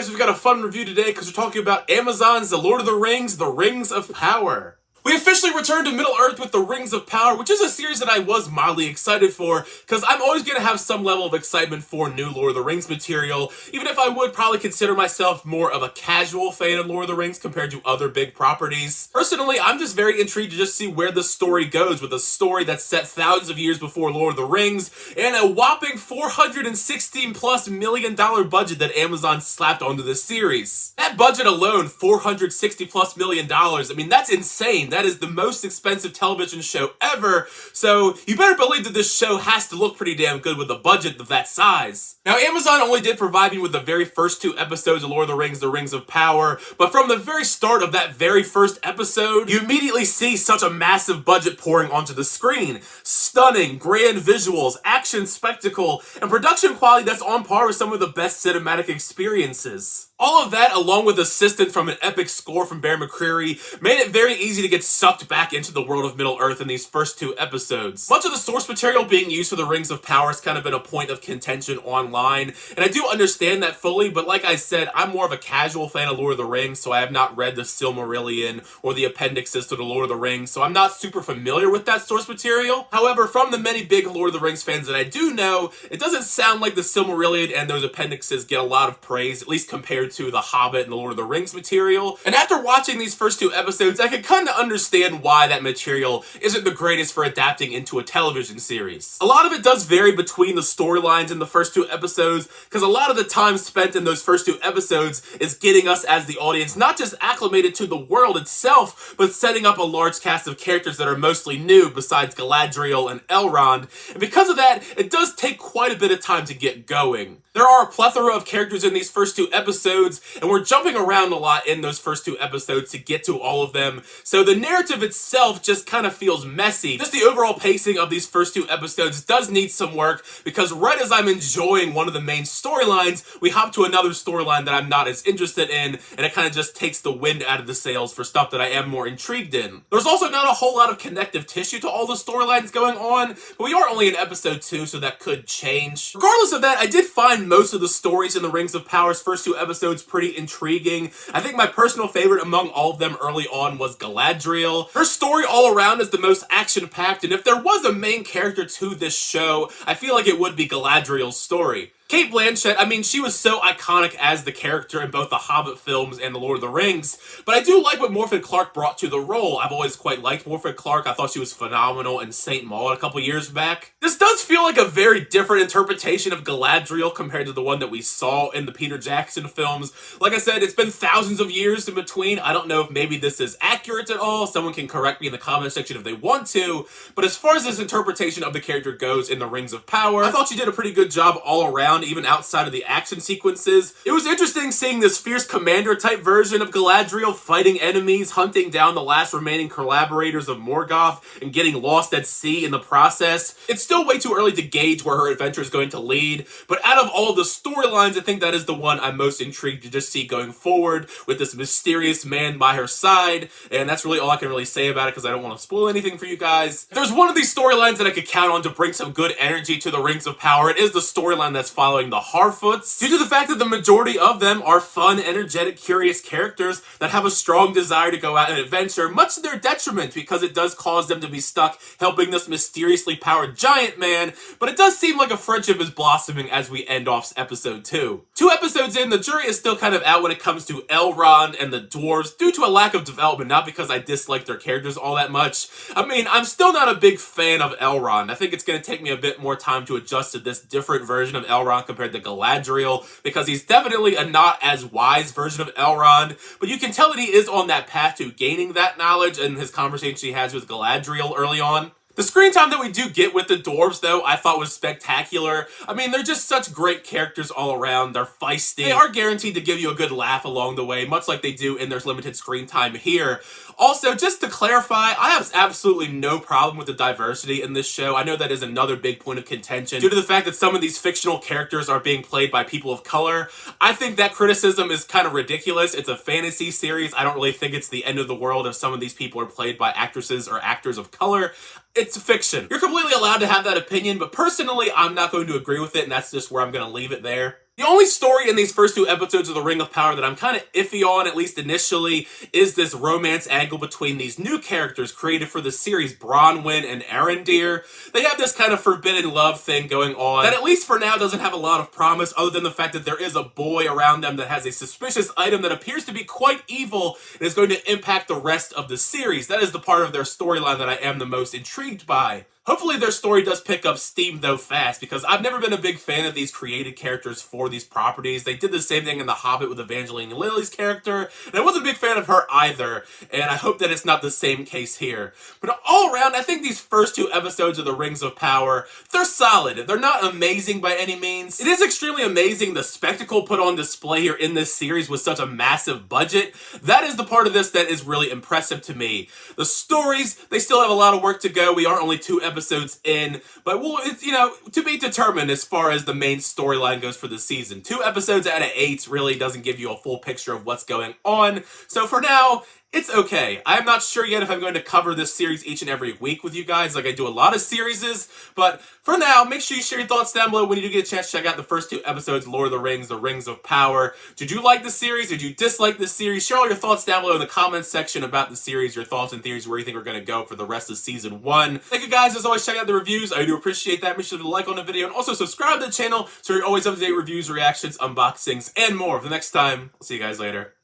guys, we've got a fun review today because we're talking about Amazon's The Lord of the Rings, The Rings of Power. We officially returned to Middle-earth with The Rings of Power, which is a series that I was mildly excited for, because I'm always going to have some level of excitement for new Lord of the Rings material, even if I would probably consider myself more of a casual fan of Lord of the Rings compared to other big properties. Personally, I'm just very intrigued to just see where the story goes, with a story that's set thousands of years before Lord of the Rings, and a whopping $416+ million budget that Amazon slapped onto this series. That budget alone, $460+ million, I mean, that's insane. That is the most expensive television show ever, so you better believe that this show has to look pretty damn good with a budget of that size. Now, Amazon only did provide me with the very first 2 episodes of Lord of the Rings, The Rings of Power, but from the very start of that very first episode, you immediately see such a massive budget pouring onto the screen. Stunning, grand visuals, action spectacle, and production quality that's on par with some of the best cinematic experiences. All of that, along with assistance from an epic score from Bear McCreary, made it very easy to get sucked back into the world of Middle-earth in these first 2 episodes. Much of the source material being used for the Rings of Power has kind of been a point of contention online, and I do understand that fully, but like I said, I'm more of a casual fan of Lord of the Rings, so I have not read the Silmarillion or the appendixes to the Lord of the Rings, so I'm not super familiar with that source material. However, from the many big Lord of the Rings fans that I do know, it doesn't sound like the Silmarillion and those appendixes get a lot of praise, at least compared to the Hobbit and the Lord of the Rings material. And after watching these first 2 episodes, I can kind of understand why that material isn't the greatest for adapting into a television series. A lot of it does vary between the storylines in the first 2 episodes, because a lot of the time spent in those first 2 episodes is getting us as the audience not just acclimated to the world itself, but setting up a large cast of characters that are mostly new besides Galadriel and Elrond, and because of that, it does take quite a bit of time to get going. There are a plethora of characters in these first 2 episodes, and we're jumping around a lot in those first 2 episodes to get to all of them, so the narrative itself just kind of feels messy. Just the overall pacing of these first 2 episodes does need some work, because right as I'm enjoying one of the main storylines, we hop to another storyline that I'm not as interested in, and it kind of just takes the wind out of the sails for stuff that I am more intrigued in. There's also not a whole lot of connective tissue to all the storylines going on, but we are only in episode 2, so that could change. Regardless of that, I did find most of the stories in the Rings of Power's first 2 episodes pretty intriguing. I think my personal favorite among all of them early on was Galadriel. Her story all around is the most action-packed, and if there was a main character to this show, I feel like it would be Galadriel's story. Cate Blanchett, I mean, she was so iconic as the character in both the Hobbit films and the Lord of the Rings, but I do like what Morfydd Clark brought to the role. I've always quite liked Morfydd Clark. I thought she was phenomenal in Saint Maud a couple years back. This does feel like a very different interpretation of Galadriel compared to the one that we saw in the Peter Jackson films. Like I said, it's been thousands of years in between. I don't know if maybe this is accurate at all. Someone can correct me in the comment section if they want to, but as far as this interpretation of the character goes in the Rings of Power, I thought she did a pretty good job all around, even outside of the action sequences. It was interesting seeing this fierce commander type version of Galadriel fighting enemies, hunting down the last remaining collaborators of Morgoth, and getting lost at sea in the process. It's still way too early to gauge where her adventure is going to lead, but out of all the storylines, I think that is the one I'm most intrigued to just see going forward, with this mysterious man by her side, and that's really all I can really say about it because I don't want to spoil anything for you guys. If there's one of these storylines that I could count on to bring some good energy to the Rings of Power, it is the storyline that's following the Harfoots, due to the fact that the majority of them are fun, energetic, curious characters that have a strong desire to go out and adventure, much to their detriment because it does cause them to be stuck helping this mysteriously powered giant man, but it does seem like a friendship is blossoming as we end off episode 2. 2 episodes in, the jury is still kind of out when it comes to Elrond and the dwarves due to a lack of development, not because I dislike their characters all that much. I mean, I'm still not a big fan of Elrond. I think it's going to take me a bit more time to adjust to this different version of Elrond compared to Galadriel, because he's definitely a not as wise version of Elrond, but you can tell that he is on that path to gaining that knowledge in his conversation he has with Galadriel early on. The screen time that we do get with the dwarves, though, I thought was spectacular. I mean, they're just such great characters all around. They're feisty. They are guaranteed to give you a good laugh along the way, much like they do in their limited screen time here. Also, just to clarify, I have absolutely no problem with the diversity in this show. I know that is another big point of contention due to the fact that some of these fictional characters are being played by people of color. I think that criticism is kind of ridiculous. It's a fantasy series. I don't really think it's the end of the world if some of these people are played by actresses or actors of color. It's fiction. You're completely allowed to have that opinion, but personally, I'm not going to agree with it, and that's just where I'm going to leave it there. The The only story in these first 2 episodes of The Ring of Power that I'm kind of iffy on, at least initially, is this romance angle between these new characters created for the series, Bronwyn and Arondir. They have this kind of forbidden love thing going on that, at least for now, doesn't have a lot of promise, other than the fact that there is a boy around them that has a suspicious item that appears to be quite evil and is going to impact the rest of the series. That is the part of their storyline that I am the most intrigued by. Hopefully their story does pick up steam though fast, because I've never been a big fan of these created characters for these properties. They did the same thing in The Hobbit with Evangeline Lilly's character, and I wasn't a big fan of her either, and I hope that it's not the same case here. But all around, I think these first 2 episodes of The Rings of Power, they're solid. They're not amazing by any means. It is extremely amazing the spectacle put on display here in this series with such a massive budget. That is the part of this that is really impressive to me. The stories, they still have a lot of work to go. We are only 2 episodes in, but it's, to be determined as far as the main storyline goes for the season. 2 episodes out of 8 really doesn't give you a full picture of what's going on. So for now, it's okay. I'm not sure yet if I'm going to cover this series each and every week with you guys like I do a lot of series, but for now, make sure you share your thoughts down below when you do get a chance to check out the first 2 episodes, Lord of the Rings, The Rings of Power. Did you like the series? Did you dislike the series? Share all your thoughts down below in the comments section about the series, your thoughts and theories, where you think we're going to go for the rest of season 1. Thank you guys, as always, check out the reviews. I do appreciate that. Make sure to like on the video and also subscribe to the channel so you're always up to date reviews, reactions, unboxings, and more. For the next time, I'll see you guys later.